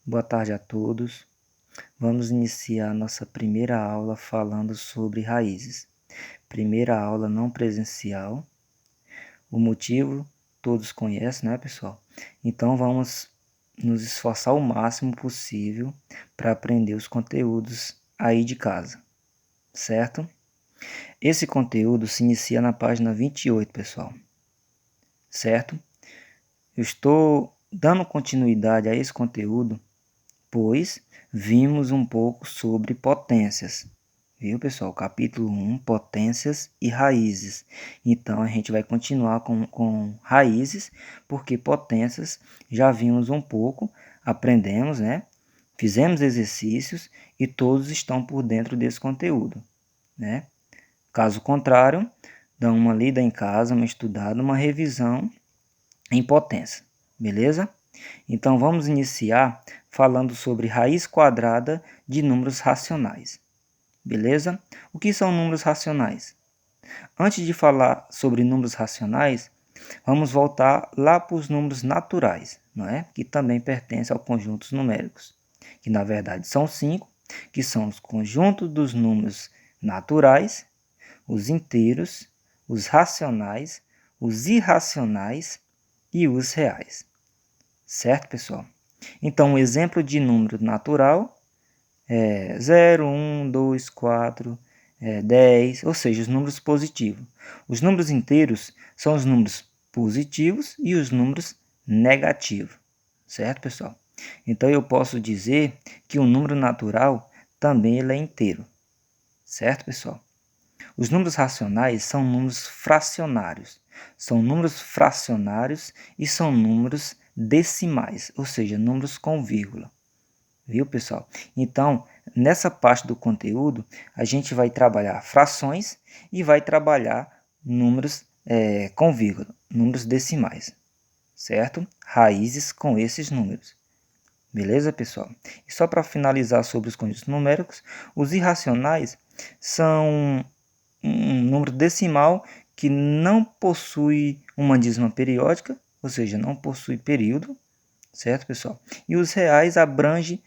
Boa tarde a todos. Vamos iniciar nossa primeira aula falando sobre raízes. Primeira aula não presencial. O motivo todos conhecem, né, pessoal? Então vamos nos esforçar o máximo possível para aprender os conteúdos aí de casa, certo? Esse conteúdo se inicia na página 28, pessoal, certo? Eu estou dando continuidade a esse conteúdo pois vimos um pouco sobre potências. Viu, pessoal? Capítulo 1, potências e raízes. Então, a gente vai continuar com raízes, porque potências já vimos um pouco, aprendemos, né? Fizemos exercícios e todos estão por dentro desse conteúdo, né? Caso contrário, dá uma lida em casa, uma estudada, uma revisão em potência, beleza? Então vamos iniciar falando sobre raiz quadrada de números racionais. Beleza? O que são números racionais? Antes de falar sobre números racionais, vamos voltar lá para os números naturais, não é? Que também pertencem aos conjuntos numéricos, que na verdade são 5, que são os conjuntos dos números naturais, os inteiros, os racionais, os irracionais e os reais. Certo, pessoal? Então, um exemplo de número natural é 0, 1, 2, 4, 10, ou seja, os números positivos. Os números inteiros são os números positivos e os números negativos. Certo, pessoal? Então, eu posso dizer que o número natural também ele é inteiro. Certo, pessoal? Os números racionais são números fracionários. São números fracionários e são números decimais, ou seja, números com vírgula. Viu, pessoal? Então, nessa parte do conteúdo, a gente vai trabalhar frações e vai trabalhar números com vírgula, números decimais, certo? Raízes com esses números. Beleza, pessoal? E só para finalizar sobre os conjuntos numéricos, os irracionais são um número decimal que não possui uma dízima periódica, ou seja, não possui período, certo, pessoal? E os reais abrangem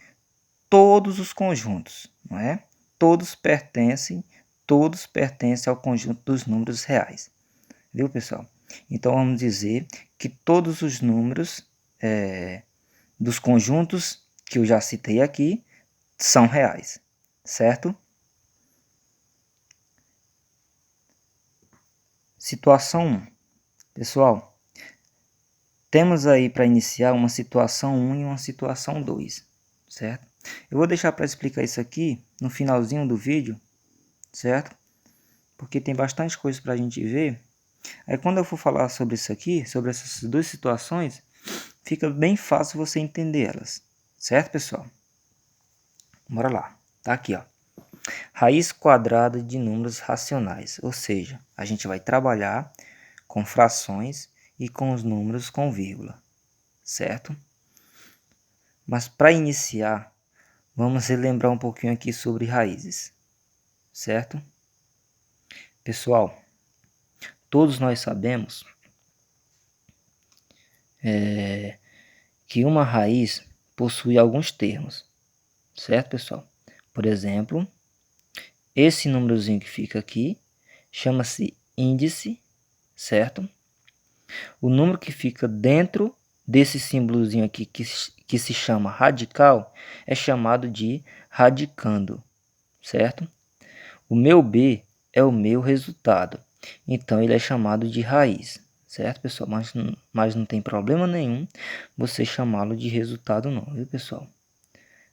todos os conjuntos, não é? Todos pertencem ao conjunto dos números reais, viu, pessoal? Então vamos dizer que todos os números dos conjuntos que eu já citei aqui são reais, certo? Situação 1. Pessoal, temos aí para iniciar uma situação 1 e uma situação 2, certo? Eu vou deixar para explicar isso aqui no finalzinho do vídeo, certo? Porque tem bastante coisa para a gente ver. Aí quando eu for falar sobre isso aqui, sobre essas duas situações, fica bem fácil você entender elas, certo, pessoal? Bora lá, tá aqui, ó. Raiz quadrada de números racionais, ou seja, a gente vai trabalhar com frações e com os números com vírgula, certo? Mas para iniciar, vamos relembrar um pouquinho aqui sobre raízes, certo? Pessoal, todos nós sabemos que uma raiz possui alguns termos, certo, pessoal? Por exemplo, esse númerozinho que fica aqui chama-se índice, certo? O número que fica dentro desse símbolozinho aqui que se chama radical é chamado de radicando, certo? O meu B é o meu resultado, então ele é chamado de raiz, certo, pessoal? Mas não tem problema nenhum você chamá-lo de resultado não, viu, pessoal?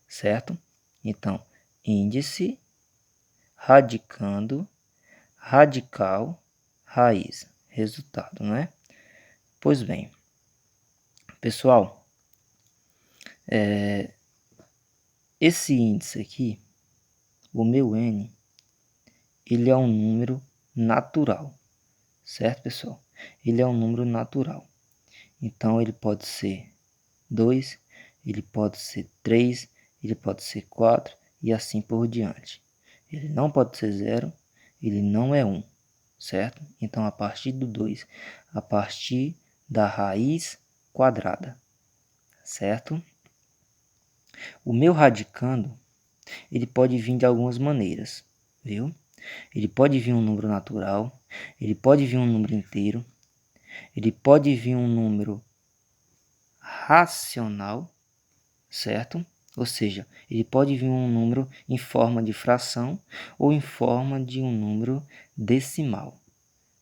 Certo? Então, índice, radicando, radical, raiz, resultado, não é? Pois bem, pessoal, esse índice aqui, o meu N, ele é um número natural, certo, pessoal? Ele é um número natural. Então, ele pode ser 2, ele pode ser 3, ele pode ser 4 e assim por diante. Ele não pode ser 0, ele não é 1, certo? Então, a partir do 2, a partir da raiz quadrada, certo? O meu radicando, ele pode vir de algumas maneiras, viu? Ele pode vir um número natural, ele pode vir um número inteiro, ele pode vir um número racional, certo? Ou seja, ele pode vir um número em forma de fração ou em forma de um número decimal,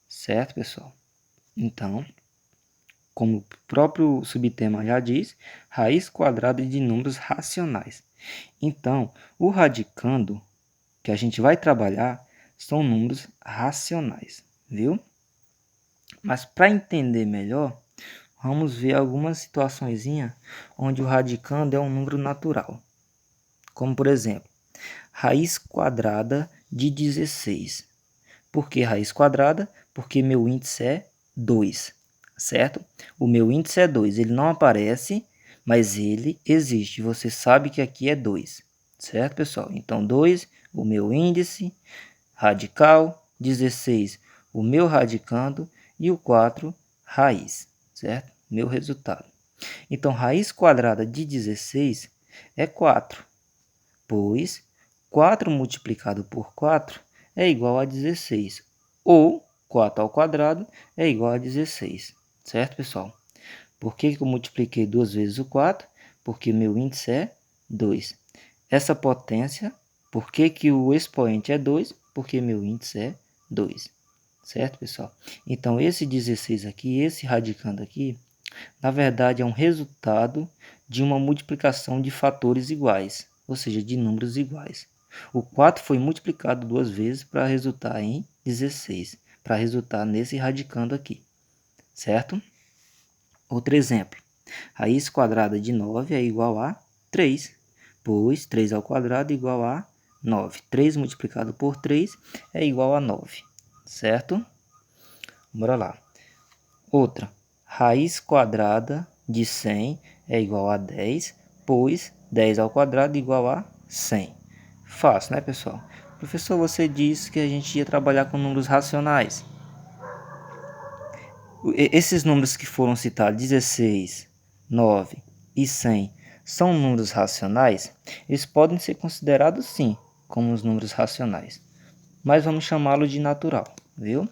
certo, pessoal? Então, como o próprio subtema já diz, raiz quadrada de números racionais. Então, o radicando que a gente vai trabalhar são números racionais, viu? Mas para entender melhor, vamos ver algumas situações onde o radicando é um número natural. Como, por exemplo, raiz quadrada de 16. Por que raiz quadrada? Porque meu índice é 2, certo? O meu índice é 2, ele não aparece, mas ele existe. Você sabe que aqui é 2, certo, pessoal? Então, 2, o meu índice, radical, 16, o meu radicando e o 4, raiz, certo? Meu resultado. Então, raiz quadrada de 16 é 4, pois 4 multiplicado por 4 é igual a 16, ou 4 ao quadrado é igual a 16, certo, pessoal? Por que eu multipliquei duas vezes o 4? Porque meu índice é 2. Essa potência, por que o expoente é 2? Porque meu índice é 2, certo, pessoal? Então, esse 16 aqui, esse radicando aqui, na verdade é um resultado de uma multiplicação de fatores iguais, ou seja, de números iguais. O 4 foi multiplicado duas vezes para resultar em 16, para resultar nesse radicando aqui, certo? Outro exemplo, raiz quadrada de 9 é igual a 3, pois 3 ao quadrado é igual a 9. 3 multiplicado por 3 é igual a 9, certo? Bora lá. Outra, raiz quadrada de 100 é igual a 10, pois 10 ao quadrado é igual a 100. Fácil, né, pessoal? Professor, você disse que a gente ia trabalhar com números racionais. Esses números que foram citados, 16, 9 e 100, são números racionais? Eles podem ser considerados, sim, como os números racionais, mas vamos chamá-los de natural, viu?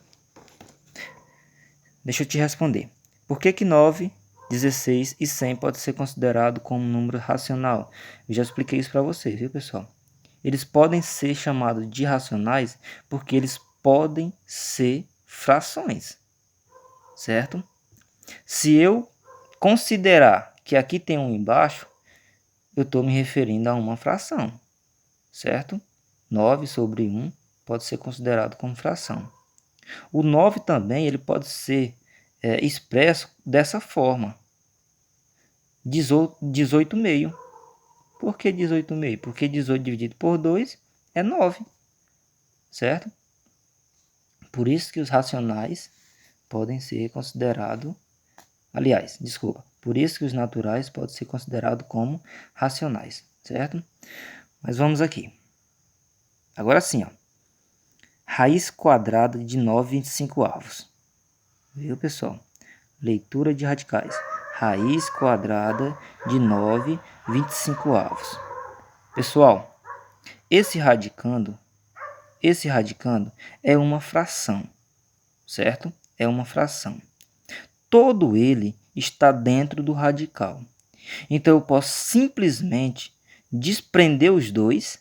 Deixa eu te responder. Por que 9, 16 e 100 pode ser considerado como um número racional? Eu já expliquei isso para vocês, viu, pessoal? Eles podem ser chamados de racionais porque eles podem ser frações, certo? Se eu considerar que aqui tem um embaixo, eu estou me referindo a uma fração, certo? 9 sobre 1 pode ser considerado como fração. O 9 também ele pode ser expresso dessa forma. 18,5. Por que 18,5? Porque 18 dividido por 2 é 9, certo? Por isso que os racionais podem ser considerados, aliás, desculpa, por isso que os naturais podem ser considerados como racionais, certo? Mas vamos aqui. Agora sim, ó. Raiz quadrada de 9,25. Viu, pessoal? Leitura de radicais. Raiz quadrada de 9,25. Pessoal, esse radicando é uma fração, certo? É uma fração. Todo ele está dentro do radical. Então eu posso simplesmente desprender os dois,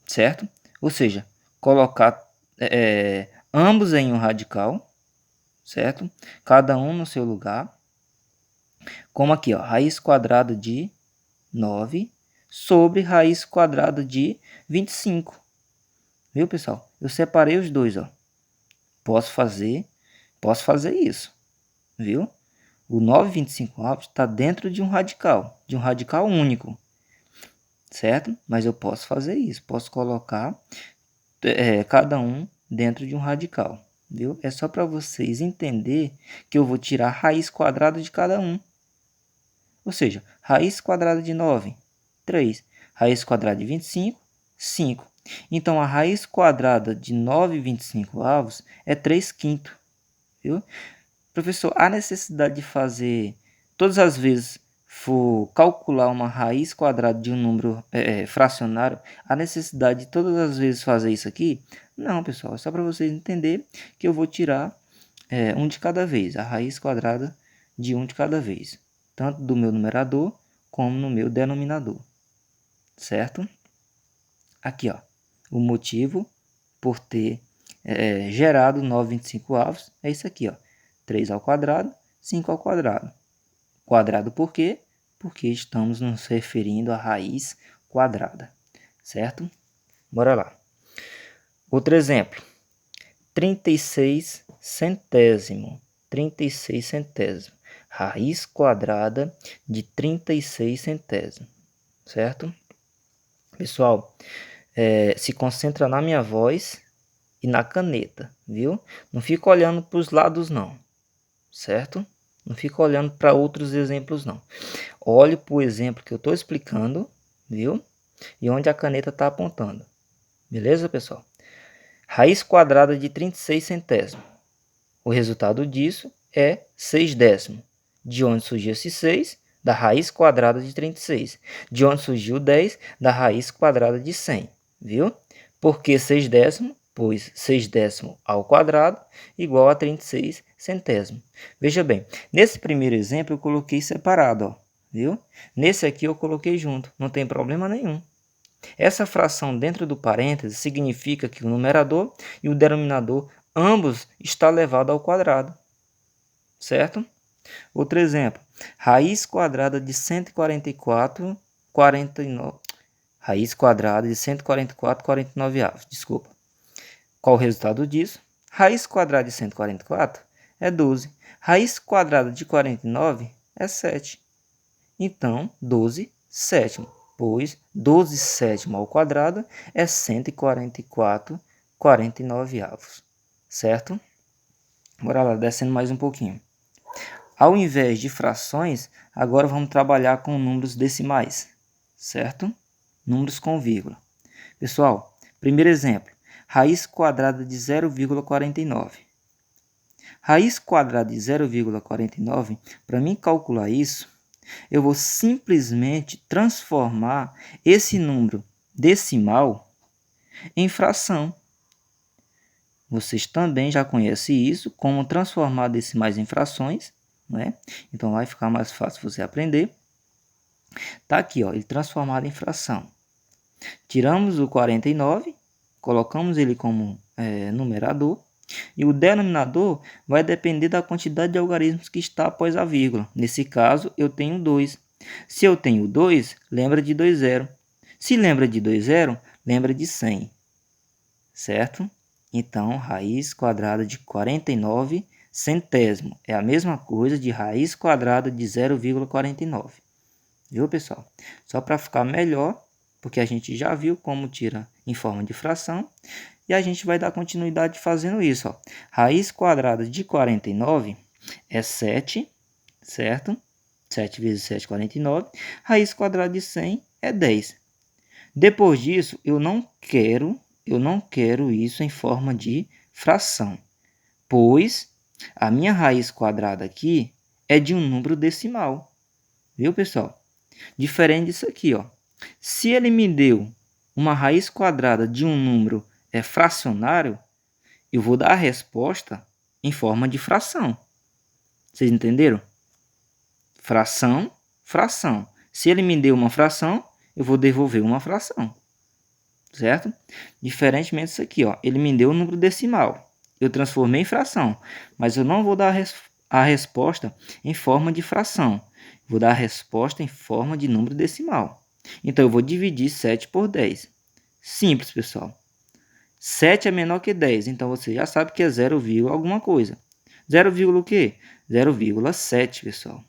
certo? Ou seja, colocar ambos em um radical, certo? Cada um no seu lugar. Como aqui, ó, raiz quadrada de 9 sobre raiz quadrada de 25. Viu, pessoal? Eu separei os dois, ó. Posso fazer isso, viu? O 9,25 está dentro de um radical único, certo? Mas eu posso fazer isso, posso colocar cada um dentro de um radical, viu? É só para vocês entender que eu vou tirar a raiz quadrada de cada um. Ou seja, raiz quadrada de 9, 3. Raiz quadrada de 25, 5. Então, a raiz quadrada de 9,25 é 3 quintos. Viu? Professor, há necessidade de fazer todas as vezes for calcular uma raiz quadrada de um número fracionário, a necessidade de todas as vezes fazer isso aqui? Não, pessoal, é só para vocês entenderem que eu vou tirar um de cada vez, a raiz quadrada de um de cada vez, tanto do meu numerador como no meu denominador, certo? Aqui, ó, o motivo por ter gerado 9,25 é isso aqui, ó, 3 ao quadrado, 5 ao quadrado. Quadrado por quê? Porque estamos nos referindo à raiz quadrada, certo? Bora lá. Outro exemplo, 36 centésimo. 36 centésimo. Raiz quadrada de 36 centésimo, certo? Pessoal, se concentra na minha voz e na caneta, viu? Não fica olhando para os lados não, certo? Não fica olhando para outros exemplos não. Olhe para o exemplo que eu estou explicando, viu? E onde a caneta está apontando. Beleza, pessoal? Raiz quadrada de 36 centésimo. O resultado disso é 6 décimo. De onde surgiu esse 6? Da raiz quadrada de 36. De onde surgiu o 10? Da raiz quadrada de 100. Viu? Por que 6 décimo? Pois 6 décimo ao quadrado igual a 36 centésimo. Veja bem, nesse primeiro exemplo eu coloquei separado, ó, viu? Nesse aqui eu coloquei junto, não tem problema nenhum. Essa fração dentro do parêntese significa que o numerador e o denominador ambos estão elevados ao quadrado, certo? Outro exemplo, raiz quadrada de 144, 49, raiz quadrada de 144, 49 avos, desculpa. Qual o resultado disso? Raiz quadrada de 144 é 12. Raiz quadrada de 49 é 7. Então, 12 sétimo, pois 12 sétimo ao quadrado é 144, 49 avos, certo? Bora lá, descendo mais um pouquinho. Ao invés de frações, agora vamos trabalhar com números decimais, certo? Números com vírgula. Pessoal, primeiro exemplo, raiz quadrada de 0,49. Raiz quadrada de 0,49, para mim calcular isso, eu vou simplesmente transformar esse número decimal em fração. Vocês também já conhecem isso, como transformar decimais em frações, né? Então vai ficar mais fácil você aprender. Tá aqui, ó, ele transformado em fração. Tiramos o 49, colocamos ele como numerador, e o denominador vai depender da quantidade de algarismos que está após a vírgula. Nesse caso, eu tenho 2. Se eu tenho 2, lembra de 2 zero. Se lembra de 2 zero, lembra de 100. Certo? Então, raiz quadrada de 49 centésimo é a mesma coisa de raiz quadrada de 0,49. Viu, pessoal? Só para ficar melhor, porque a gente já viu como tira em forma de fração, e a gente vai dar continuidade fazendo isso, ó. Raiz quadrada de 49 é 7, certo? 7 vezes 7, 49. Raiz quadrada de 100 é 10. Depois disso, eu não quero isso em forma de fração, pois a minha raiz quadrada aqui é de um número decimal. Viu, pessoal? Diferente disso aqui, ó. Se ele me deu uma raiz quadrada de um número fracionário, eu vou dar a resposta em forma de fração. Vocês entenderam? Fração, fração. Se ele me deu uma fração, eu vou devolver uma fração. Certo? Diferentemente disso aqui, ó. Ele me deu um número decimal. Eu transformei em fração, mas eu não vou dar a resposta em forma de fração. Vou dar a resposta em forma de número decimal. Então, eu vou dividir 7 por 10. Simples, pessoal. 7 é menor que 10, então você já sabe que é 0, alguma coisa. 0, o quê? 0,7, pessoal.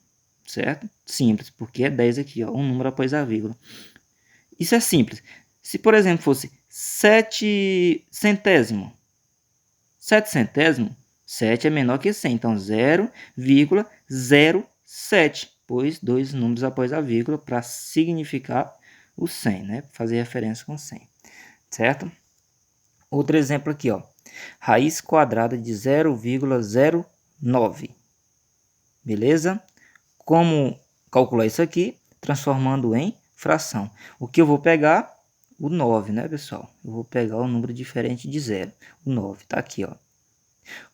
Certo? Simples, porque é 10 aqui, ó, um número após a vírgula. Isso é simples. Se, por exemplo, fosse 7 centésimo. 7 centésimo, 7 é menor que 100, então 0,07, pois dois números após a vírgula para significar o 100, né? Fazer referência com 100, certo? Outro exemplo aqui, ó. Raiz quadrada de 0,09. Beleza? Como calcular isso aqui, transformando em fração. O que eu vou pegar? O 9, né, pessoal? Eu vou pegar o número diferente de 0. O 9, está aqui, ó.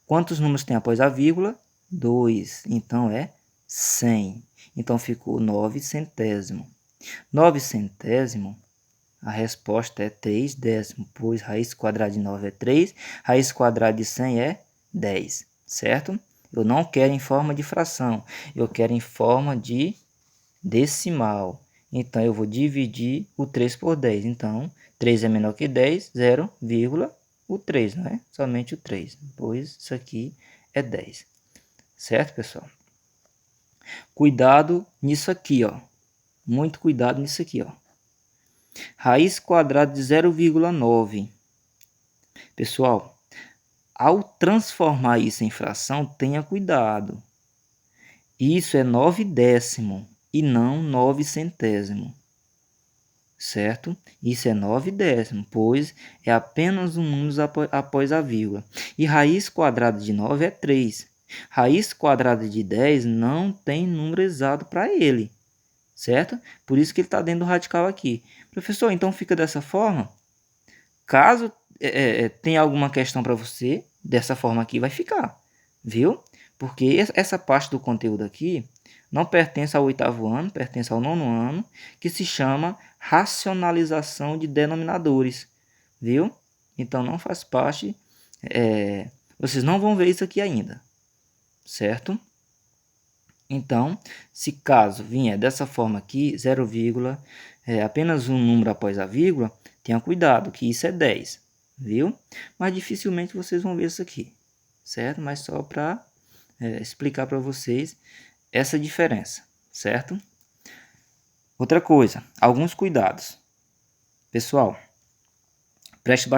Quantos números tem após a vírgula? 2. Então, é 100. Então, ficou 9 centésimo. 9 centésimo, a resposta é 3 décimo, pois raiz quadrada de 9 é 3, raiz quadrada de 100 é 10, certo? Eu não quero em forma de fração, eu quero em forma de decimal. Então, eu vou dividir o 3 por 10. Então, 3 é menor que 10, 0,3, não é? Somente o 3, pois isso aqui é 10. Certo, pessoal? Cuidado nisso aqui, ó. Muito cuidado nisso aqui, ó. Raiz quadrada de 0,9. Pessoal, ao transformar isso em fração, tenha cuidado. Isso é 9 décimo e não 9 centésimo. Certo? Isso é 9 décimo, pois é apenas um número após a vírgula. E raiz quadrada de 9 é 3. Raiz quadrada de 10 não tem número exato para ele. Certo? Por isso que ele está dentro do radical aqui. Professor, então fica dessa forma? Caso tenha alguma questão para você, dessa forma aqui vai ficar. Viu? Porque essa parte do conteúdo aqui não pertence ao 8º ano, pertence ao 9º ano, que se chama racionalização de denominadores. Viu? Então não faz parte, vocês não vão ver isso aqui ainda. Certo? Então, se caso vier dessa forma aqui, 0, apenas um número após a vírgula, tenha cuidado que isso é 10, viu? Mas dificilmente vocês vão ver isso aqui, certo? Mas só para explicar para vocês essa diferença, certo? Outra coisa, alguns cuidados. Pessoal, preste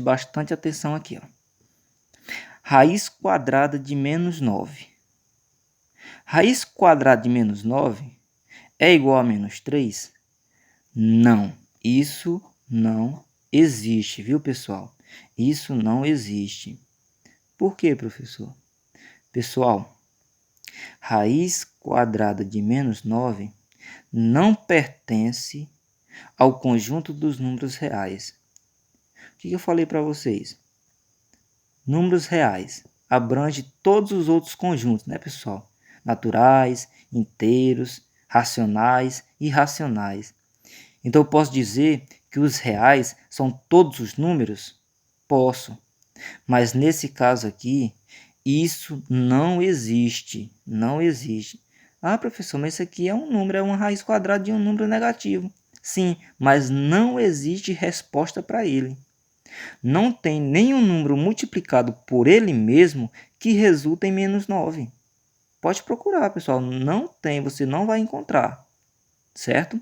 bastante atenção aqui, ó. Raiz quadrada de menos 9. Raiz quadrada de menos 9 é igual a menos 3? Não, isso não existe, viu, pessoal? Isso não existe. Por quê, professor? Pessoal, raiz quadrada de menos 9 não pertence ao conjunto dos números reais. O que eu falei para vocês? Números reais abrange todos os outros conjuntos, né, pessoal? Naturais, inteiros, racionais e irracionais. Então, eu posso dizer que os reais são todos os números? Posso. Mas nesse caso aqui, isso não existe. Não existe. Ah, professor, mas isso aqui é um número, é uma raiz quadrada de um número negativo. Sim, mas não existe resposta para ele. Não tem nenhum número multiplicado por ele mesmo que resulta em menos 9. Pode procurar, pessoal. Não tem, você não vai encontrar. Certo?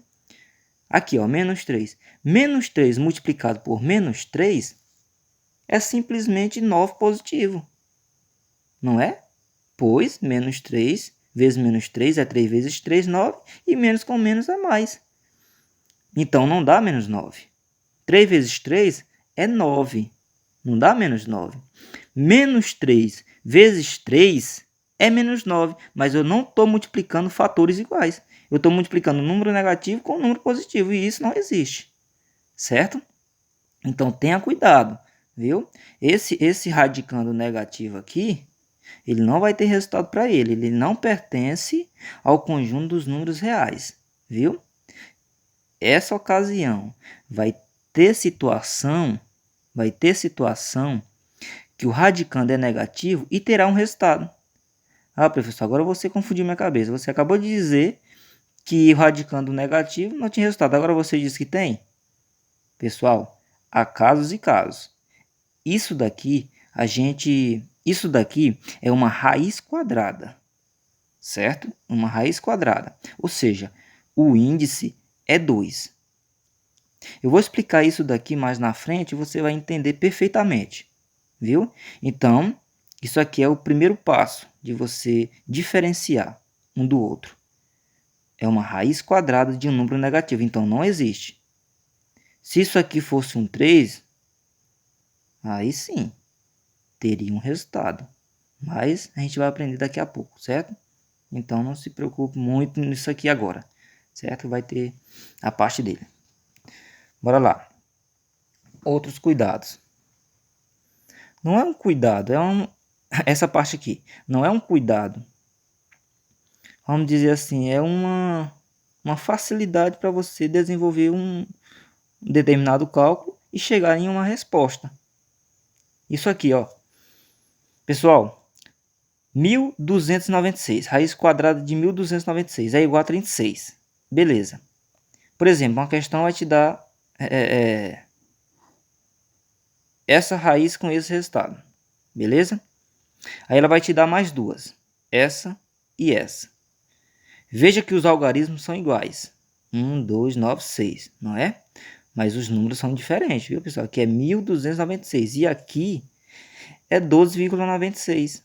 Aqui, ó, menos 3. Menos 3 multiplicado por menos 3 é simplesmente 9 positivo. Não é? Pois menos 3 vezes menos 3 é 3 vezes 3, 9. E menos com menos é mais. Então, não dá menos 9. 3 vezes 3 é 9. Não dá menos 9. Menos 3 vezes 3 é menos 9, mas eu não estou multiplicando fatores iguais. Eu estou multiplicando número negativo com número positivo, e isso não existe. Certo? Então, tenha cuidado, viu? Esse radicando negativo aqui, ele não vai ter resultado para ele. Ele não pertence ao conjunto dos números reais, viu? Essa ocasião vai ter situação que o radicando é negativo e terá um resultado. Ah, professor, agora você confundiu minha cabeça. Você acabou de dizer que o radicando negativo não tinha resultado. Agora você diz que tem? Pessoal, há casos e casos. Isso daqui é uma raiz quadrada, certo? Uma raiz quadrada. Ou seja, o índice é 2. Eu vou explicar isso daqui mais na frente e você vai entender perfeitamente, viu? Então, isso aqui é o primeiro passo de você diferenciar um do outro. É uma raiz quadrada de um número negativo, então não existe. Se isso aqui fosse um 3, aí sim, teria um resultado. Mas a gente vai aprender daqui a pouco, certo? Então não se preocupe muito nisso aqui agora, certo? Vai ter a parte dele. Bora lá. Outros cuidados. Não é um cuidado, essa parte aqui. Não é um cuidado. Vamos dizer assim, é uma facilidade para você desenvolver um determinado cálculo e chegar em uma resposta. Isso aqui, ó. Pessoal, 1296, raiz quadrada de 1296 é igual a 36. Beleza. Por exemplo, uma questão vai te dar essa raiz com esse resultado. Beleza? Aí ela vai te dar mais duas. Essa e essa. Veja que os algarismos são iguais. 1, 2, 9, 6, não é? Mas os números são diferentes, viu, pessoal? Aqui é 1296 e aqui é 12,96.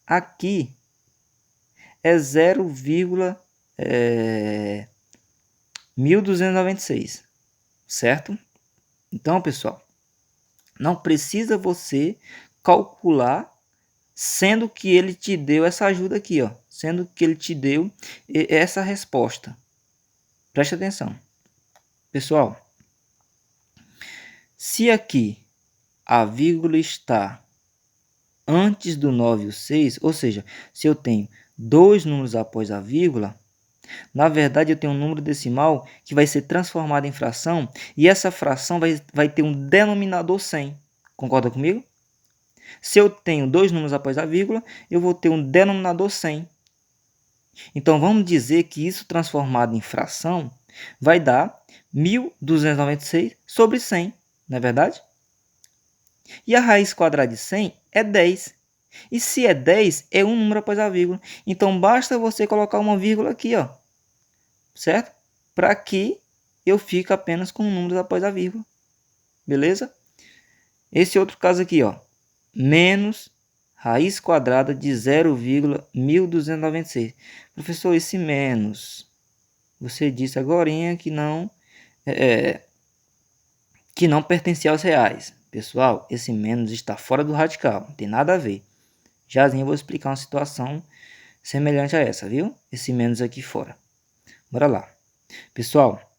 Aqui é 0,1296, certo? Então, pessoal, não precisa você calcular, sendo que ele te deu essa ajuda aqui, ó, sendo que ele te deu essa resposta. Preste atenção. Pessoal, se aqui a vírgula está antes do 9 e o 6, ou seja, se eu tenho dois números após a vírgula, na verdade eu tenho um número decimal que vai ser transformado em fração e essa fração vai ter um denominador 100. Concorda comigo? Se eu tenho dois números após a vírgula, eu vou ter um denominador 100. Então vamos dizer que isso transformado em fração vai dar 1296 sobre 100, não é verdade? E a raiz quadrada de 100 é 10. E se é 10, é um número após a vírgula. Então basta você colocar uma vírgula aqui, ó, certo? Para que eu fique apenas com números após a vírgula. Beleza? Esse outro caso aqui, ó, menos raiz quadrada de 0,1296. Professor, esse menos, você disse agorinha que não pertencia aos reais. Pessoal, esse menos está fora do radical, não tem nada a ver. Jazinho eu vou explicar uma situação semelhante a essa, viu? Esse menos aqui fora. Bora lá. Pessoal,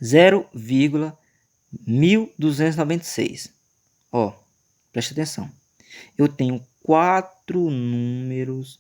0,1296. Ó, preste atenção. Eu tenho quatro números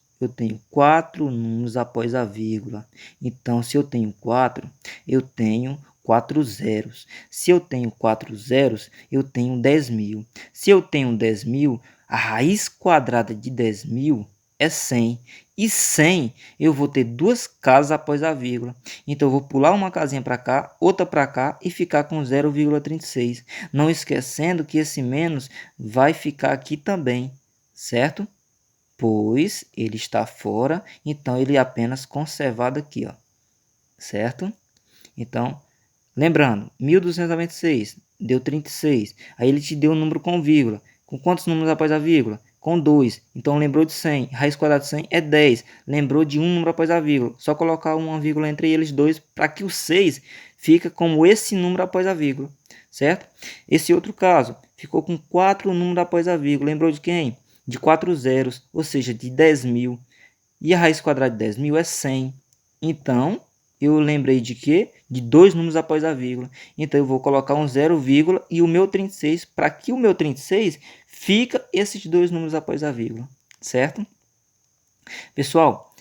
após a vírgula. Então, se eu tenho 4, eu tenho 4 zeros. Se eu tenho 4 zeros, eu tenho 10.000. Se eu tenho 10.000, a raiz quadrada de 10.000 é 100. E 100 eu vou ter duas casas após a vírgula. Então eu vou pular uma casinha para cá, outra para cá e ficar com 0,36. Não esquecendo que esse menos vai ficar aqui também, certo? Pois ele está fora, então ele é apenas conservado aqui, ó, certo? Então, lembrando, 1296 deu 36. Aí ele te deu um número com vírgula. Com quantos números após a vírgula? Com 2. Então lembrou de 100. Raiz quadrada de 100 é 10. Lembrou de um número após a vírgula. Só colocar uma vírgula entre eles dois para que o 6 fica como esse número após a vírgula, certo? Esse outro caso ficou com 4 números após a vírgula. Lembrou de quem? De 4 zeros, ou seja, de 10.000. E a raiz quadrada de 10.000 é 100. Então, eu lembrei de quê? De dois números após a vírgula. Então, eu vou colocar um 0, e o meu 36, para que o meu 36 fica esses dois números após a vírgula, certo? Pessoal,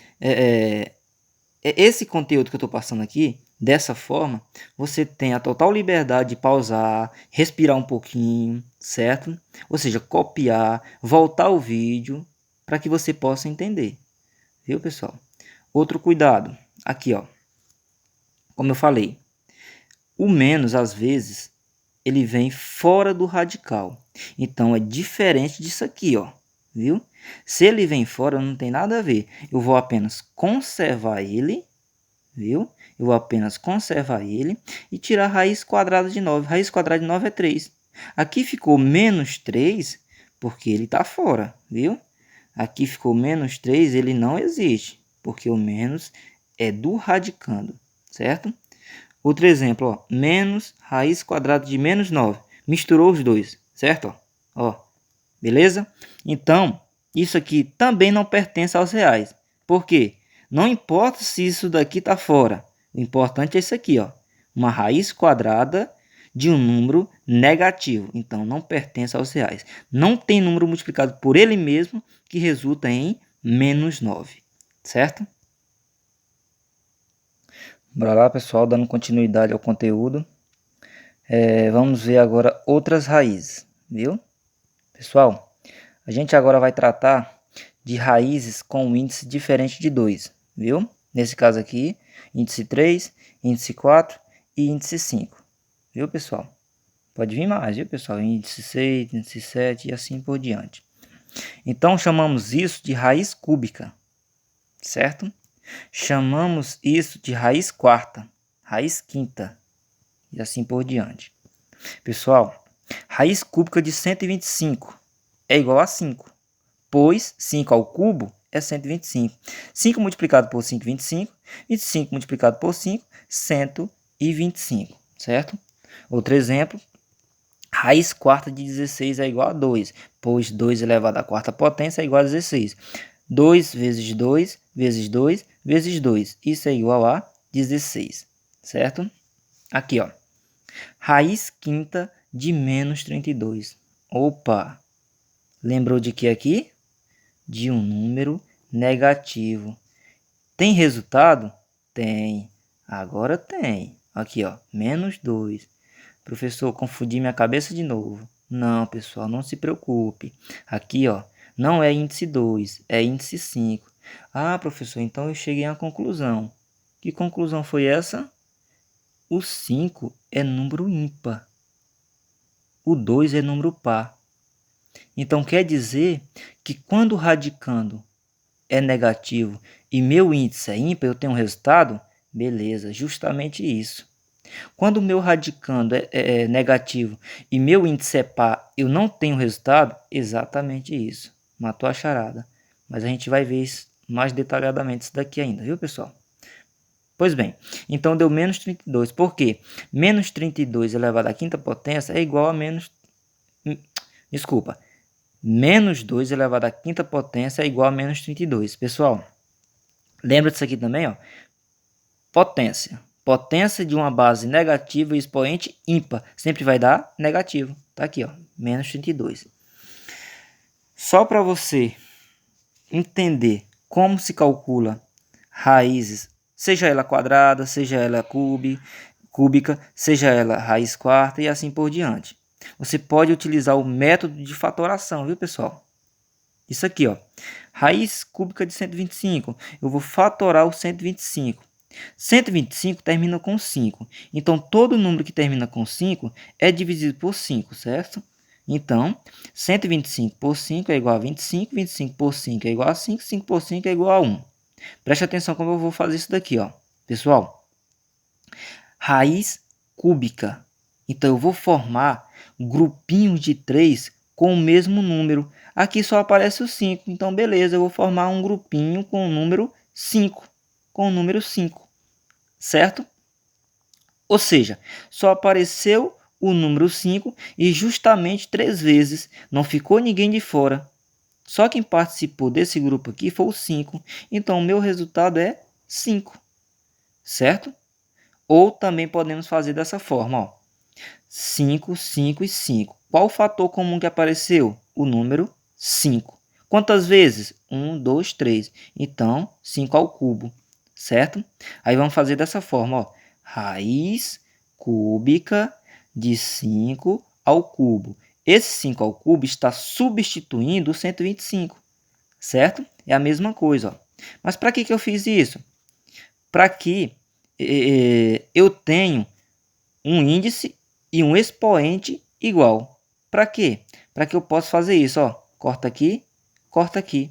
esse conteúdo que eu estou passando aqui, dessa forma, você tem a total liberdade de pausar, respirar um pouquinho, certo? Ou seja, copiar, voltar o vídeo para que você possa entender. Viu, pessoal? Outro cuidado, aqui, ó. Como eu falei, o menos, às vezes, ele vem fora do radical. Então, é diferente disso aqui, ó. Viu? Se ele vem fora, não tem nada a ver. Eu vou apenas conservar ele, viu? Eu vou apenas conservar ele e tirar a raiz quadrada de 9. Raiz quadrada de 9 é 3. Aqui ficou menos 3 porque ele está fora, viu? Aqui ficou menos 3, ele não existe, porque o menos é do radicando, certo? Outro exemplo, ó, menos raiz quadrada de menos 9. Misturou os dois, certo? Ó, beleza? Então, isso aqui também não pertence aos reais. Por quê? Não importa se isso daqui está fora. O importante é isso aqui, ó. Uma raiz quadrada de um número negativo. Então, não pertence aos reais. Não tem número multiplicado por ele mesmo que resulta em menos 9. Certo? Bora lá, pessoal, dando continuidade ao conteúdo. Vamos ver agora outras raízes, viu? Pessoal, a gente agora vai tratar de raízes com um índice diferente de 2, viu? Nesse caso aqui, índice 3, índice 4 e índice 5, viu, pessoal? Pode vir mais, viu, pessoal? Índice 6, índice 7 e assim por diante. Então, chamamos isso de raiz cúbica, certo? Chamamos isso de raiz quarta, raiz quinta e assim por diante. Pessoal, raiz cúbica de 125 é igual a 5, pois 5 ao cubo é 125. 5 multiplicado por 5, 25. 25 multiplicado por 5, 125, certo? Outro exemplo, raiz quarta de 16 é igual a 2, pois 2 elevado à quarta potência é igual a 16. 2 vezes 2 vezes 2 vezes 2, isso é igual a 16, certo? Aqui, ó, raiz quinta de menos 32. Opa! Lembrou de que aqui? De um número negativo. Tem resultado? Tem. Agora tem. Aqui, ó, menos 2. Professor, confundi minha cabeça de novo. Não, pessoal, não se preocupe. Aqui, ó, não é índice 2, é índice 5. Ah, professor, então eu cheguei à conclusão. Que conclusão foi essa? O 5 é número ímpar. O 2 é número par. Então, quer dizer que quando o radicando é negativo e meu índice é ímpar, eu tenho um resultado? Beleza, justamente isso. Quando o meu radicando é negativo e meu índice é par, eu não tenho resultado? Exatamente isso. Matou a charada. Mas a gente vai ver isso mais detalhadamente isso daqui ainda, viu, pessoal? Pois bem, então deu menos 32. Por quê? Menos 32 elevado à quinta potência é igual a menos... Desculpa. Menos 2 elevado à quinta potência é igual a menos 32. Pessoal, lembra disso aqui também, ó? Potência. Potência de uma base negativa e expoente ímpar sempre vai dar negativo. Tá aqui, ó, menos 32. Só para você entender como se calcula raízes, seja ela quadrada, seja ela cúbica, seja ela raiz quarta e assim por diante. Você pode utilizar o método de fatoração, viu, pessoal? Isso aqui, ó, raiz cúbica de 125. Eu vou fatorar o 125. 125 termina com 5. Então, todo número que termina com 5 é dividido por 5, certo? Então, 125 por 5 é igual a 25. 25 por 5 é igual a 5. 5 por 5 é igual a 1. Preste atenção como eu vou fazer isso daqui, ó. Pessoal, raiz cúbica. Então, eu vou formar grupinhos de 3 com o mesmo número. Aqui só aparece o 5. Então, beleza, eu vou formar um grupinho com o número 5. Com o número 5. Certo? Ou seja, só apareceu o número 5 e justamente 3 vezes. Não ficou ninguém de fora. Só quem participou desse grupo aqui foi o 5. Então, o meu resultado é 5. Certo? Ou também podemos fazer dessa forma, ó. 5, 5 e 5. Qual o fator comum que apareceu? O número 5. Quantas vezes? 1, 2, 3. Então, 5 ao cubo. Certo? Aí vamos fazer dessa forma, ó. Raiz cúbica de 5 ao cubo. Esse 5 ao cubo está substituindo o 125. Certo? É a mesma coisa, ó. Mas para que eu fiz isso? Para que eu tenha um índice e um expoente igual. Para quê? Para que eu possa fazer isso, ó. Corta aqui, corta aqui.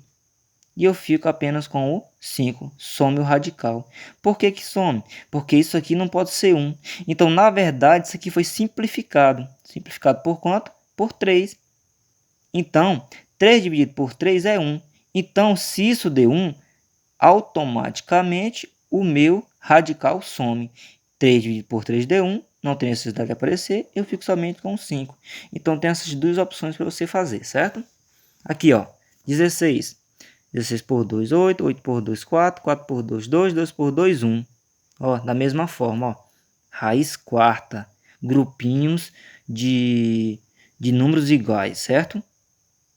E eu fico apenas com o 5. Some o radical. Por que que some? Porque isso aqui não pode ser 1. Então, na verdade, isso aqui foi simplificado. Simplificado por quanto? Por 3. Então, 3 dividido por 3 é 1. Então, se isso deu 1, automaticamente o meu radical some. 3 dividido por 3 deu 1. Não tem necessidade de aparecer. Eu fico somente com 5. Então, tem essas duas opções para você fazer, certo? Aqui, ó. 16. 16 por 2, 8. 8 por 2, 4. 4 por 2, 2. 2 por 2, 1. Ó, da mesma forma, ó. Raiz quarta. Grupinhos de números iguais, certo?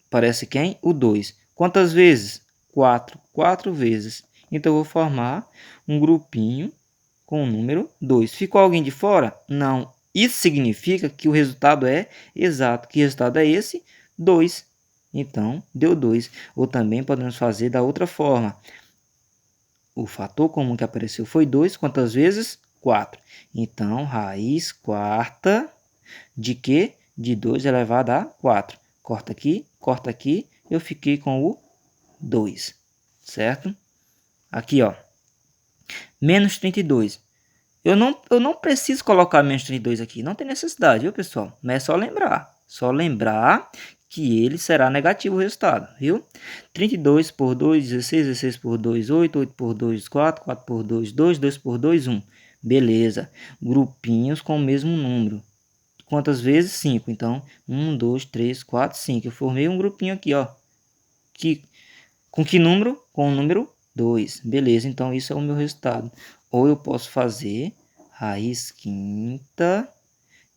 Parece quem? O 2. Quantas vezes? 4. 4 vezes. Então, eu vou formar um grupinho com o número 2. Ficou alguém de fora? Não. Isso significa que o resultado é exato. Que resultado é esse? 2. Então, deu 2. Ou também podemos fazer da outra forma. O fator comum que apareceu foi 2. Quantas vezes? 4. Então, raiz quarta de quê? De 2 elevado a 4. Corta aqui. Eu fiquei com o 2. Certo? Aqui, ó. Menos 32. Eu não preciso colocar menos 32 aqui. Não tem necessidade, viu, pessoal? Mas é só lembrar. Só lembrar que ele será negativo o resultado, viu? 32 por 2, 16. 16 por 2, 8. 8 por 2, 4. 4 por 2, 2. 2 por 2, 1. Beleza. Grupinhos com o mesmo número. Quantas vezes? 5. Então, 1, 2, 3, 4, 5. Eu formei um grupinho aqui, ó. Com que número? Com o número 2. Beleza, então isso é o meu resultado. Ou eu posso fazer raiz quinta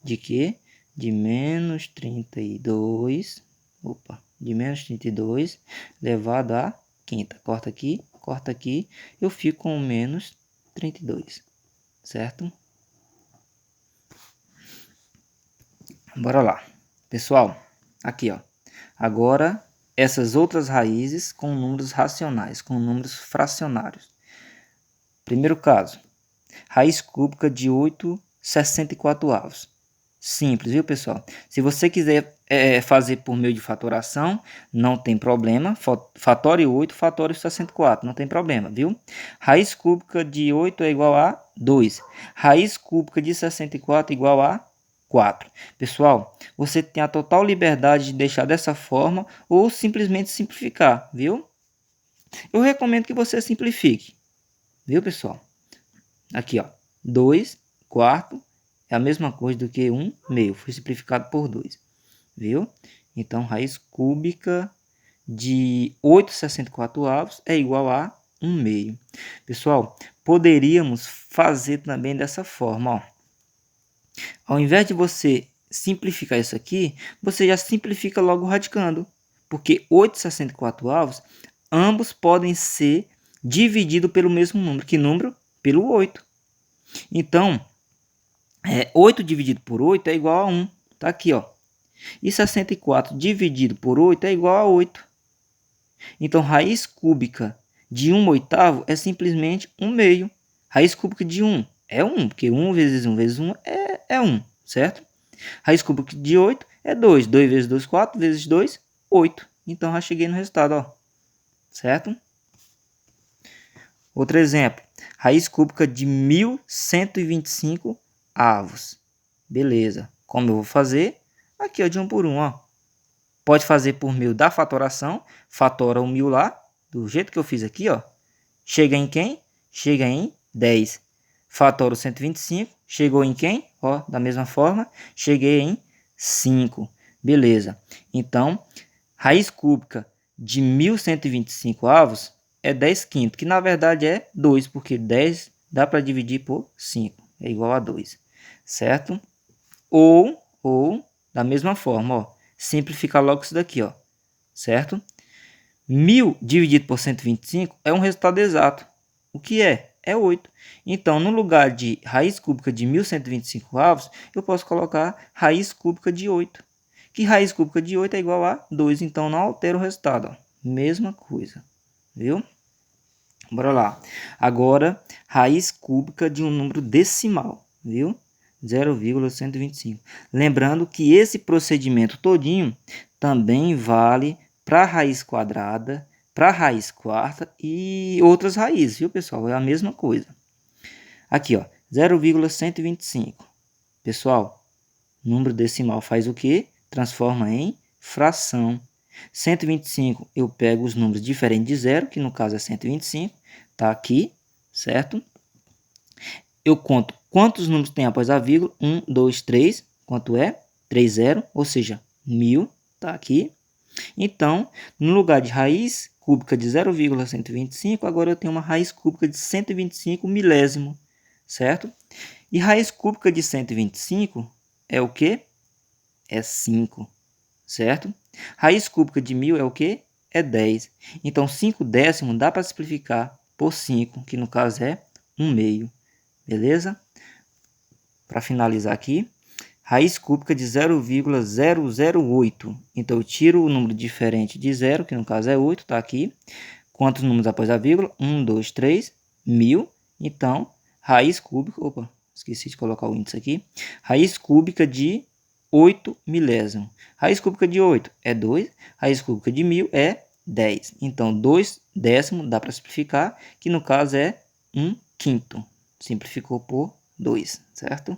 de quê? De menos 32. Opa, de menos 32 elevado a quinta. Corta aqui. Eu fico com menos 32. Certo? Bora lá. Pessoal, aqui, ó. Agora, essas outras raízes com números racionais, com números fracionários. Primeiro caso, raiz cúbica de 8/64. Simples, viu, pessoal? Se você quiser fazer por meio de fatoração, não tem problema. Fatório 8, fatório 64, não tem problema, viu? Raiz cúbica de 8 é igual a 2. Raiz cúbica de 64 é igual a 4. Pessoal, você tem a total liberdade de deixar dessa forma ou simplesmente simplificar, viu? Eu recomendo que você simplifique, viu, pessoal? Aqui, ó, 2 quarto é a mesma coisa do que 1 meio, foi simplificado por 2, viu? Então, raiz cúbica de 8/64 é igual a 1 meio. Pessoal, poderíamos fazer também dessa forma, ó. Ao invés de você simplificar isso aqui, você já simplifica logo radicando, porque 8/64 ambos podem ser divididos pelo mesmo número. Que número? Pelo 8. Então, 8 dividido por 8 é igual a 1. Tá aqui, ó. E 64 dividido por 8 é igual a 8. Então, raiz cúbica de 1/8 é simplesmente 1 meio. Raiz cúbica de 1 é 1, porque 1 vezes 1 vezes 1 é 1, certo? Raiz cúbica de 8 é 2. 2 vezes 2, 4. Vezes 2, 8. Então, já cheguei no resultado, ó. Certo? Outro exemplo. Raiz cúbica de 1.125 avos. Beleza. Como eu vou fazer? Aqui, ó, de 1 por 1, ó. Pode fazer por meio da fatoração. Fatora o 1.000 lá. Do jeito que eu fiz aqui, ó. Chega em quem? Chega em 10. Fatora o 125. Chegou em quem? Ó, da mesma forma. Cheguei em 5. Beleza. Então, raiz cúbica de 1.125 avos é 10 quintos, que na verdade é 2, porque 10 dá para dividir por 5. É igual a 2, certo? Ou da mesma forma, ó, simplificar logo isso daqui, ó, certo? 1.000 dividido por 125 é um resultado exato. O que é? É 8. Então, no lugar de raiz cúbica de 1.125 avos, eu posso colocar raiz cúbica de 8. Que raiz cúbica de 8 é igual a 2. Então, não altera o resultado, ó. Mesma coisa, viu? Bora lá. Agora, raiz cúbica de um número decimal, viu? 0,125. Lembrando que esse procedimento todinho também vale para a raiz quadrada, para a raiz quarta e outras raízes, viu, pessoal? É a mesma coisa. Aqui, ó, 0,125. Pessoal, número decimal faz o quê? Transforma em fração. 125, eu pego os números diferentes de zero, que no caso é 125, tá aqui, certo? Eu conto quantos números tem após a vírgula. 1, 2, 3. Quanto é? 3, 0, ou seja, 1.000, tá aqui. Então, no lugar de raiz cúbica de 0,125, agora eu tenho uma raiz cúbica de 125 milésimo, certo? E raiz cúbica de 125 é o quê? É 5, certo? Raiz cúbica de 1000 é o quê? É 10. Então, 5 décimos dá para simplificar por 5, que no caso é 1 meio. Beleza? Para finalizar aqui, raiz cúbica de 0,008. Então, eu tiro o número diferente de 0, que no caso é 8, está aqui. Quantos números após a vírgula? 1, 2, 3, 1000. Então, raiz cúbica... Opa, esqueci de colocar o índice aqui. Raiz cúbica de 8 milésimo. Raiz cúbica de 8 é 2. Raiz cúbica de 1000 é 10. Então, 2 décimos dá para simplificar, que no caso é 1 quinto. Simplificou por 2, certo?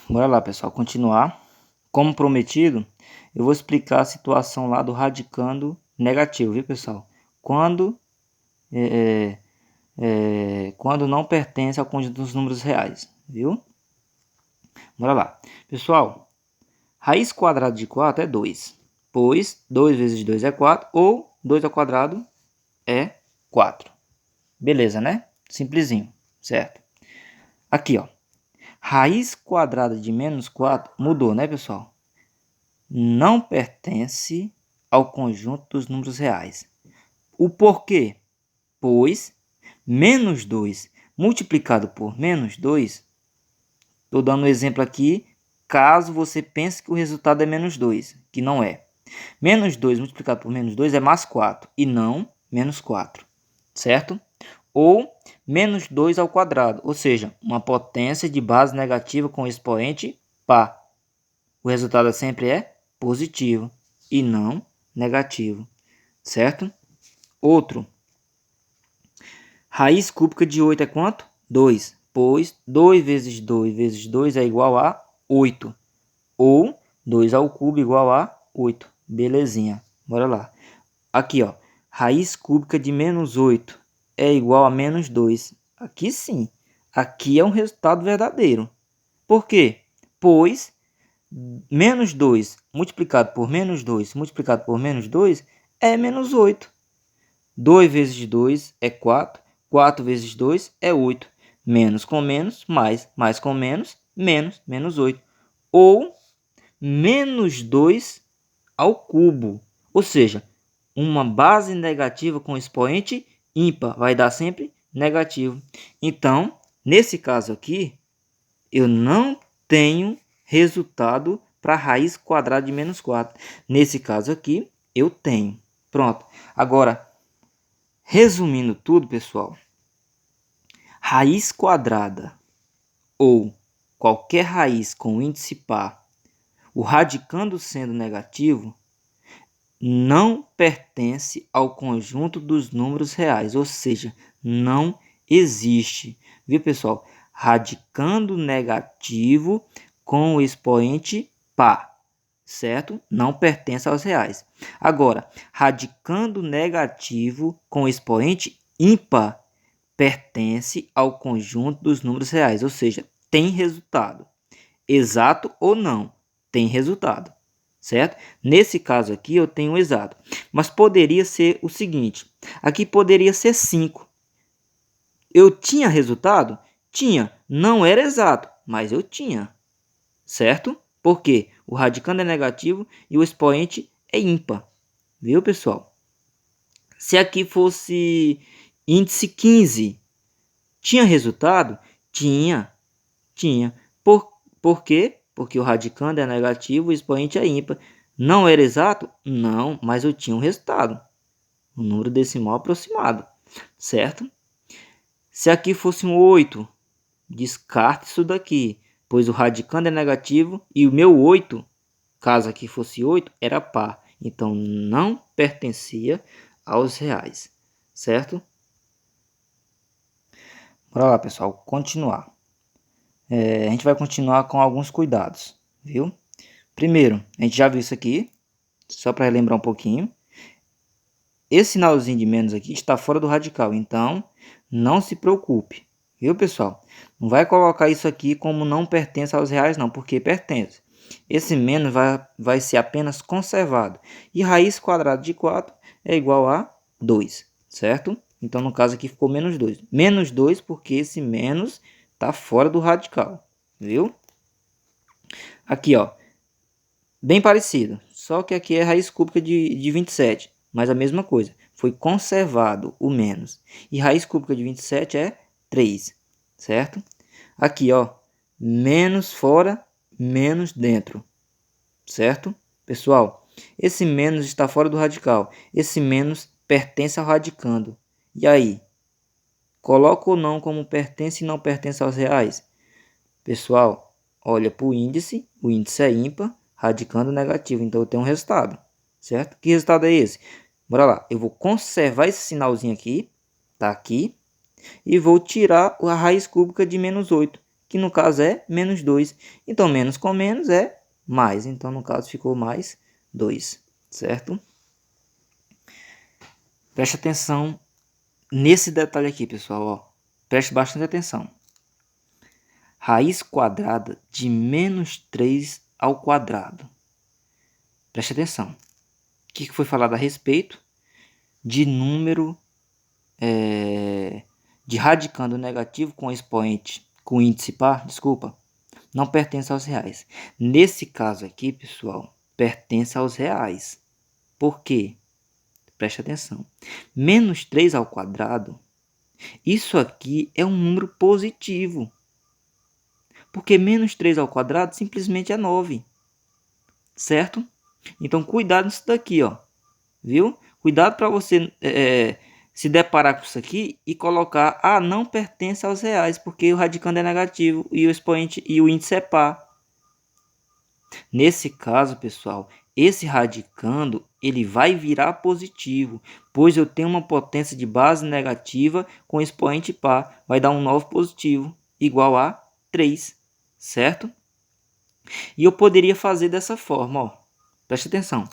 Bora lá, pessoal, continuar. Como prometido, eu vou explicar a situação lá do radicando negativo, viu, pessoal? Quando não pertence ao conjunto dos números reais, viu? Bora lá. Pessoal, raiz quadrada de 4 é 2, pois 2 vezes 2 é 4, ou 2 ao quadrado é 4. Beleza, né? Simplesinho, certo? Aqui, ó. Raiz quadrada de menos 4 mudou, né, pessoal? Não pertence ao conjunto dos números reais. O porquê? Pois menos 2 multiplicado por menos 2, estou dando um exemplo aqui, caso você pense que o resultado é menos 2, que não é. Menos 2 multiplicado por menos 2 é mais 4 e não menos 4, certo? Ou menos 2 ao quadrado, ou seja, uma potência de base negativa com expoente par. O resultado sempre é positivo e não negativo, certo? Outro. Raiz cúbica de 8 é quanto? 2, pois 2 vezes 2 vezes 2 é igual a 8. Ou 2 ao cubo igual a 8. Belezinha, bora lá. Aqui, ó, raiz cúbica de menos 8 é igual a menos 2. Aqui sim, aqui é um resultado verdadeiro. Por quê? Pois menos 2 multiplicado por menos 2 multiplicado por menos 2 é menos 8. 2 vezes 2 é 4. 4 vezes 2 é 8. Menos com menos, mais com menos, menos 8. Ou menos 2 ao cubo. Ou seja, uma base negativa com expoente ímpar vai dar sempre negativo. Então, nesse caso aqui, eu não tenho resultado para raiz quadrada de menos 4. Nesse caso aqui, eu tenho. Pronto. Agora, resumindo tudo, pessoal, raiz quadrada ou qualquer raiz com índice par, o radicando sendo negativo, não pertence ao conjunto dos números reais, ou seja, não existe. Viu, pessoal? Radicando negativo com o expoente par, certo? Não pertence aos reais. Agora, radicando negativo com expoente ímpar, pertence ao conjunto dos números reais, ou seja, tem resultado. Exato ou não, tem resultado, certo? Nesse caso aqui eu tenho exato, mas poderia ser o seguinte, aqui poderia ser 5. Eu tinha resultado? Tinha, não era exato, mas eu tinha, certo? Porque o radicando é negativo e o expoente é ímpar, viu, pessoal? Se aqui fosse índice 15, tinha resultado? Tinha. Por quê? Porque o radicando é negativo, o expoente é ímpar. Não era exato? Não, mas eu tinha um resultado. Um número decimal aproximado, certo? Se aqui fosse um 8, descarte isso daqui, pois o radicando é negativo e o meu 8, caso aqui fosse 8, era par. Então, não pertencia aos reais, certo? Bora lá, pessoal, continuar. A gente vai continuar com alguns cuidados, viu? Primeiro, a gente já viu isso aqui, só para relembrar um pouquinho. Esse sinalzinho de menos aqui está fora do radical, então não se preocupe, viu, pessoal? Não vai colocar isso aqui como não pertence aos reais, não, porque pertence. esse menos vai ser apenas conservado. E raiz quadrada de 4 é igual a 2, certo? Então, no caso aqui ficou menos 2. Menos 2 porque esse menos está fora do radical, viu? Aqui, ó, bem parecido, só que aqui é raiz cúbica de 27, mas a mesma coisa. Foi conservado o menos. E raiz cúbica de 27 é 3, certo? Aqui, ó, menos fora, menos dentro, certo? Pessoal, esse menos está fora do radical. Esse menos pertence ao radicando. E aí? Coloca ou não como pertence e não pertence aos reais? Pessoal, olha para o índice é ímpar, radicando negativo, então eu tenho um resultado, certo? Que resultado é esse? Bora lá, eu vou conservar esse sinalzinho aqui, tá aqui, e vou tirar a raiz cúbica de menos 8, que no caso é menos 2. Então, menos com menos é mais, então no caso ficou mais 2, certo? Preste atenção nesse detalhe aqui, pessoal, ó. Preste bastante atenção. Raiz quadrada de menos 3 ao quadrado. Preste atenção. O que foi falado a respeito de número de radicando negativo com expoente, com índice par, desculpa, não pertence aos reais. Nesse caso aqui, pessoal, pertence aos reais. Por quê? Preste atenção. Menos 3 ao quadrado, isso aqui é um número positivo. Porque menos 3 ao quadrado simplesmente é 9. Certo? Então, cuidado nisso daqui, ó. Viu? Cuidado para você se deparar com isso aqui e colocar, não pertence aos reais, porque o radicando é negativo e o expoente e o índice é par. Nesse caso, pessoal, esse radicando ele vai virar positivo, pois eu tenho uma potência de base negativa com expoente par, vai dar um 9 positivo, igual a 3, certo? E eu poderia fazer dessa forma, ó. Preste atenção.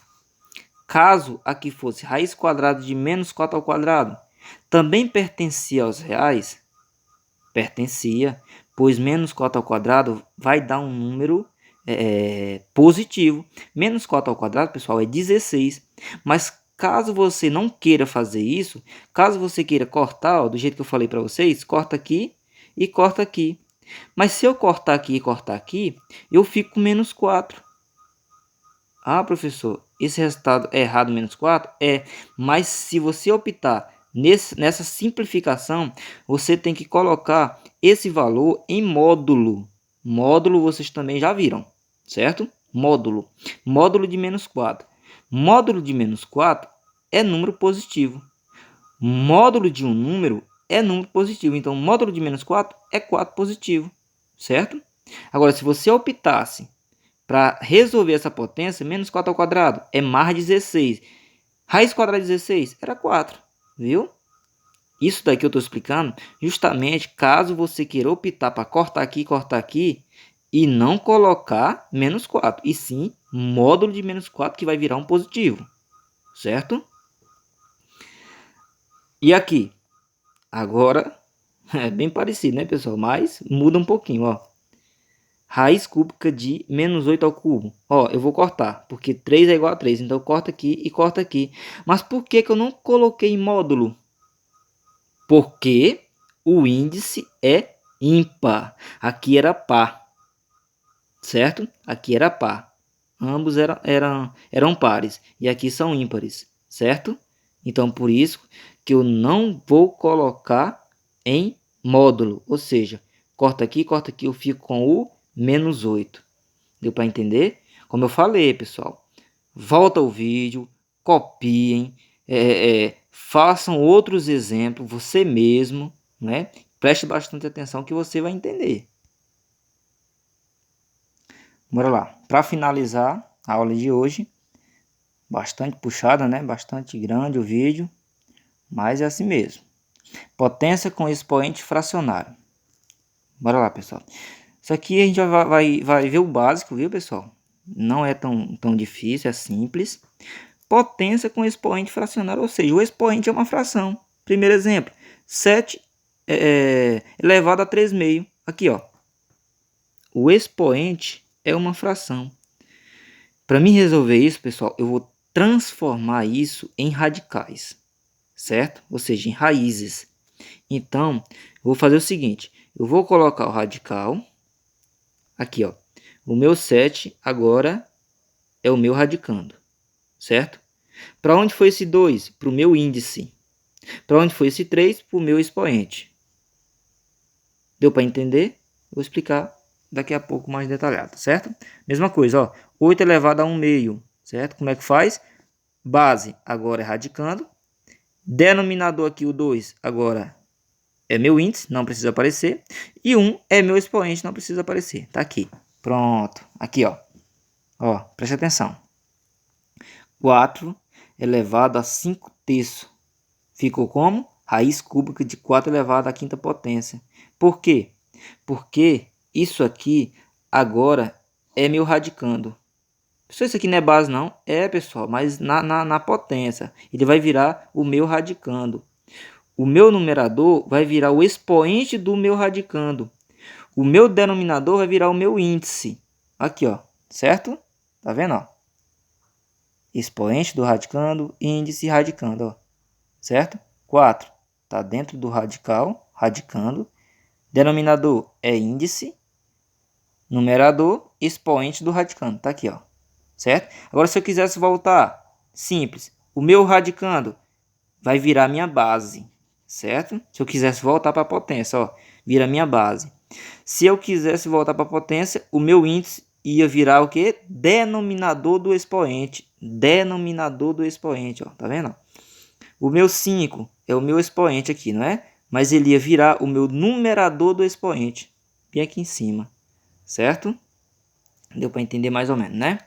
Caso aqui fosse raiz quadrada de menos 4 ao quadrado, também pertencia aos reais? Pertencia, pois menos 4 ao quadrado vai dar um número positivo. Menos 4 ao quadrado, pessoal, é 16. Mas caso você não queira fazer isso, caso você queira cortar, ó, do jeito que eu falei para vocês, corta aqui e corta aqui. Mas se eu cortar aqui e cortar aqui, eu fico com menos 4. Ah, professor, esse resultado é errado, menos 4? É, mas se você optar nessa simplificação, você tem que colocar esse valor em módulo. Módulo vocês também já viram, certo? Módulo. Módulo de menos 4. Módulo de menos 4 é número positivo. Módulo de um número é número positivo. Então, módulo de menos 4 é 4 positivo, certo? Agora, se você optasse para resolver essa potência, menos 4 ao quadrado é mais 16. Raiz quadrada de 16 era 4, viu? Isso daqui eu estou explicando justamente caso você queira optar para cortar aqui e não colocar menos 4, e sim módulo de menos 4 que vai virar um positivo, certo? E aqui, agora é bem parecido, né, pessoal? Mas muda um pouquinho, ó. Raiz cúbica de menos 8 ao cubo. Ó, eu vou cortar, porque 3 é igual a 3. Então, corta aqui e corta aqui. Mas por que eu não coloquei módulo? Porque o índice é ímpar. Aqui era par. Certo? Aqui era par. Ambos eram pares. E aqui são ímpares. Certo? Então, por isso que eu não vou colocar em módulo. Ou seja, corta aqui, eu fico com o menos 8. Deu para entender? Como eu falei, pessoal, volta ao vídeo, copiem, façam outros exemplos, você mesmo, né? Preste bastante atenção que você vai entender. Bora lá. Para finalizar a aula de hoje, bastante puxada, né? Bastante grande o vídeo, mas é assim mesmo. Potência com expoente fracionário. Bora lá, pessoal. Isso aqui a gente vai ver o básico, viu, pessoal? Não é tão difícil, é simples. Potência com expoente fracionário, ou seja, o expoente é uma fração. Primeiro exemplo, 7 elevado a 3 meio. Aqui, ó. O expoente é uma fração. Para mim resolver isso, pessoal, eu vou transformar isso em radicais, certo? Ou seja, em raízes. Então, eu vou fazer o seguinte, eu vou colocar o radical aqui, ó. O meu 7 agora é o meu radicando, certo? Para onde foi esse 2? Para o meu índice. Para onde foi esse 3? Para o meu expoente. Deu para entender? Vou explicar daqui a pouco mais detalhado, certo? Mesma coisa, ó. 8 elevado a 1 meio, certo? Como é que faz? Base agora é radicando. Denominador aqui, o 2, agora é meu índice, não precisa aparecer. E 1 é meu expoente, não precisa aparecer. Tá aqui. Pronto. Aqui, ó. Ó, preste atenção. 4 elevado a 5 terços. Ficou como? Raiz cúbica de 4 elevado à quinta potência. Por quê? Porque isso aqui agora é meu radicando. Pessoal, isso aqui não é base não? É, pessoal, mas na potência. Ele vai virar o meu radicando. O meu numerador vai virar o expoente do meu radicando. O meu denominador vai virar o meu índice. Aqui, ó. Certo? Tá vendo, ó? Expoente do radicando, índice radicando, ó. Certo? 4 está dentro do radical, radicando. Denominador é índice. Numerador, expoente do radicando. Está aqui, ó. Certo? Agora, se eu quisesse voltar, simples. O meu radicando vai virar minha base. Certo? Se eu quisesse voltar para a potência, ó, vira minha base. Se eu quisesse voltar para a potência, o meu índice ia virar o quê? Denominador do expoente. Denominador do expoente, ó. Tá vendo? O meu 5 é o meu expoente aqui, não é? Mas ele ia virar o meu numerador do expoente. Bem aqui em cima. Certo? Deu para entender mais ou menos, né?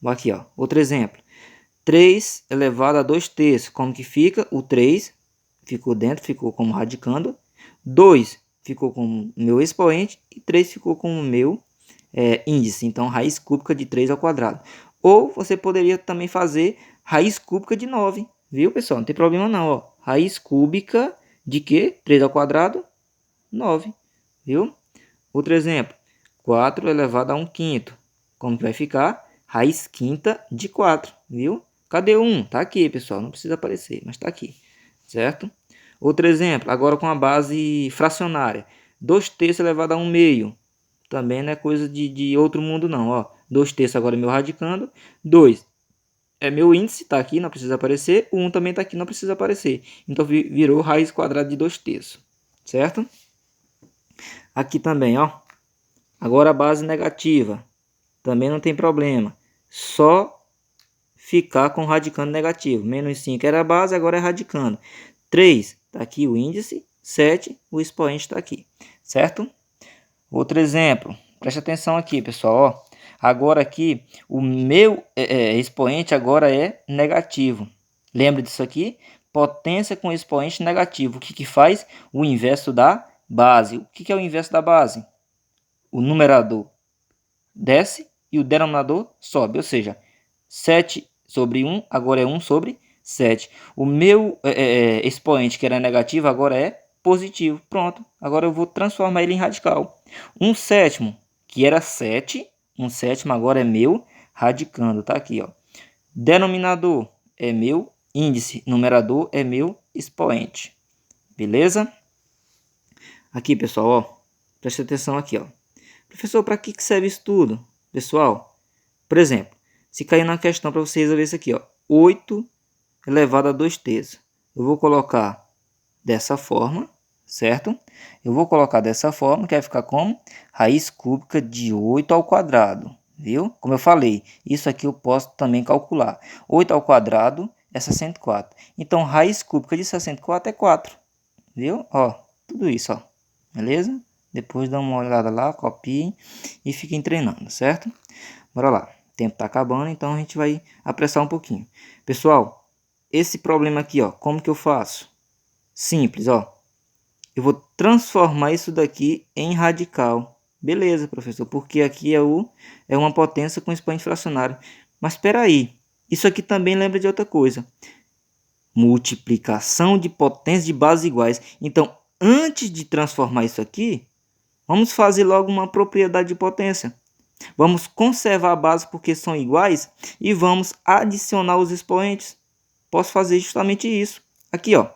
Aqui, ó. Outro exemplo. 3 elevado a 2 terços. Como que fica? O 3 ficou dentro, ficou como radicando. 2 ficou como meu expoente. E 3 ficou como meu índice. Então, raiz cúbica de 3 ao quadrado. Ou você poderia também fazer raiz cúbica de 9. Viu, pessoal? Não tem problema não, ó. Raiz cúbica de quê? 3 ao quadrado, 9. Viu? Outro exemplo. 4 elevado a 1 quinto. Como que vai ficar? Raiz quinta de 4. Viu? Cadê o 1? Tá aqui, pessoal. Não precisa aparecer, mas tá aqui. Certo? Outro exemplo. Agora com a base fracionária. 2 terços elevado a 1 meio. Também não é coisa de outro mundo não, ó. 2 terços agora é meu radicando. 2 é meu índice, tá aqui, não precisa aparecer. O 1 também tá aqui, não precisa aparecer. Então virou raiz quadrada de 2 terços, certo? Aqui também, ó. Agora a base negativa. Também não tem problema. Só ficar com radicando negativo. Menos 5 era a base, agora é radicando. 3, tá aqui o índice. 7, o expoente tá aqui, certo? Outro exemplo. Preste atenção aqui, pessoal, ó. Agora aqui, o meu expoente agora é negativo. Lembra disso aqui? Potência com expoente negativo. O que faz? O inverso da base. O que é o inverso da base? O numerador desce e o denominador sobe. Ou seja, 7 sobre 1 agora é 1 sobre 7. O meu expoente, que era negativo, agora é positivo. Pronto. Agora eu vou transformar ele em radical. 1 sétimo, que era 7... 1 sétimo agora é meu radicando, tá aqui, ó. Denominador é meu índice, numerador é meu expoente. Beleza? Aqui, pessoal, ó. Presta atenção aqui, ó. Professor, para que serve isso tudo? Pessoal, por exemplo, se cair na questão para você resolver isso aqui, ó. 8 elevado a 2 terços. Eu vou colocar dessa forma, certo? Eu vou colocar dessa forma, que vai ficar como? Raiz cúbica de 8 ao quadrado, viu? Como eu falei, isso aqui eu posso também calcular. 8 ao quadrado é 64. Então, raiz cúbica de 64 é 4, viu? Ó, tudo isso, ó. Beleza? Depois dá uma olhada lá, copiem e fiquem treinando, certo? Bora lá. O tempo tá acabando, então a gente vai apressar um pouquinho. Pessoal, esse problema aqui, ó, como que eu faço? Simples, ó. Eu vou transformar isso daqui em radical. Beleza, professor, porque aqui é uma potência com expoente fracionário. Mas espera aí, isso aqui também lembra de outra coisa. Multiplicação de potências de bases iguais. Então, antes de transformar isso aqui, vamos fazer logo uma propriedade de potência. Vamos conservar a base porque são iguais e vamos adicionar os expoentes. Posso fazer justamente isso. Aqui, ó.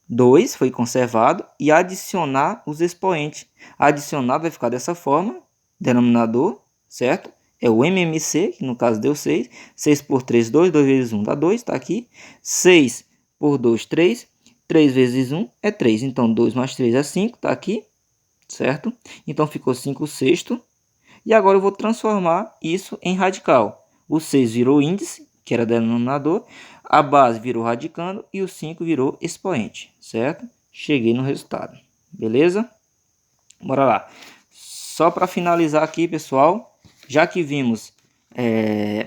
2 foi conservado e adicionar os expoentes. Adicionado vai ficar dessa forma, denominador, certo? É o MMC, que no caso deu 6. 6 por 3, 2. 2 vezes 1 dá 2, está aqui. 6 por 2, 3. 3 vezes 1 é 3. Então, 2 mais 3 é 5, está aqui, certo? Então, ficou 5 sexto. E agora eu vou transformar isso em radical. O 6 virou índice, que era denominador. A base virou radicando e o 5 virou expoente, certo? Cheguei no resultado, beleza? Bora lá. Só para finalizar aqui, pessoal, já que vimos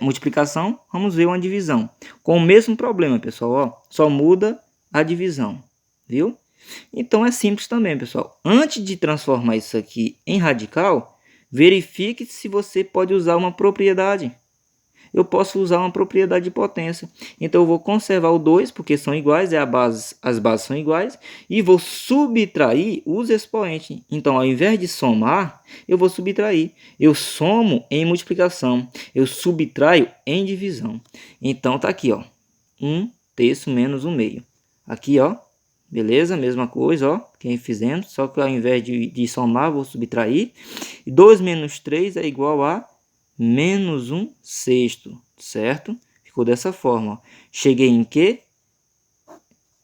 multiplicação, vamos ver uma divisão. Com o mesmo problema, pessoal, ó, só muda a divisão, viu? Então é simples também, pessoal. Antes de transformar isso aqui em radical, verifique se você pode usar uma propriedade. Eu posso usar uma propriedade de potência. Então eu vou conservar o 2, porque são iguais, as bases são iguais, e vou subtrair os expoentes. Então, ao invés de somar, eu vou subtrair. Eu somo em multiplicação, eu subtraio em divisão. Então tá aqui, ó, 1/3 menos 1/2. Aqui, ó, beleza? Mesma coisa, ó, que fizemos, só que ao invés de somar, vou subtrair. E 2 menos 3 é igual a menos 1/6, certo? Ficou dessa forma, ó. Cheguei em quê?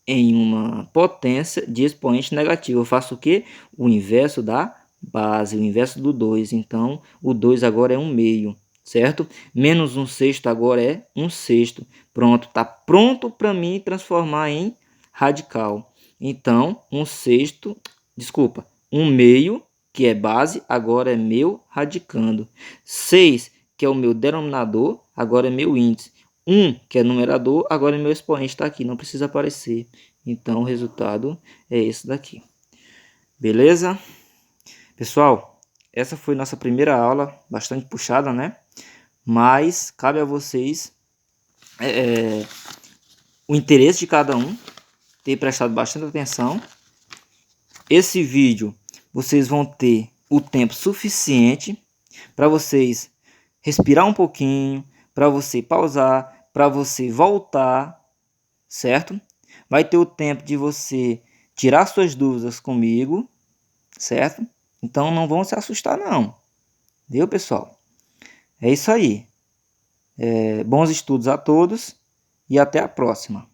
Em uma potência de expoente negativo. Eu faço o quê? O inverso da base, o inverso do 2. Então, o 2 agora é 1/2, certo? Menos 1/6 agora é 1/6. Pronto, tá pronto para mim transformar em radical. Então, 1/6, desculpa, 1/2, que é base, agora é meu radicando. 6, que é o meu denominador, agora é meu índice. 1, que é numerador, agora é meu expoente, está aqui, não precisa aparecer. Então, o resultado é esse daqui. Beleza? Pessoal, essa foi nossa primeira aula, bastante puxada, né? Mas cabe a vocês o interesse de cada um, ter prestado bastante atenção. Esse vídeo vocês vão ter o tempo suficiente para vocês respirar um pouquinho, para você pausar, para você voltar, certo? Vai ter o tempo de você tirar suas dúvidas comigo, certo? Então não vão se assustar não, viu, pessoal? É isso aí. Bons estudos a todos e até a próxima.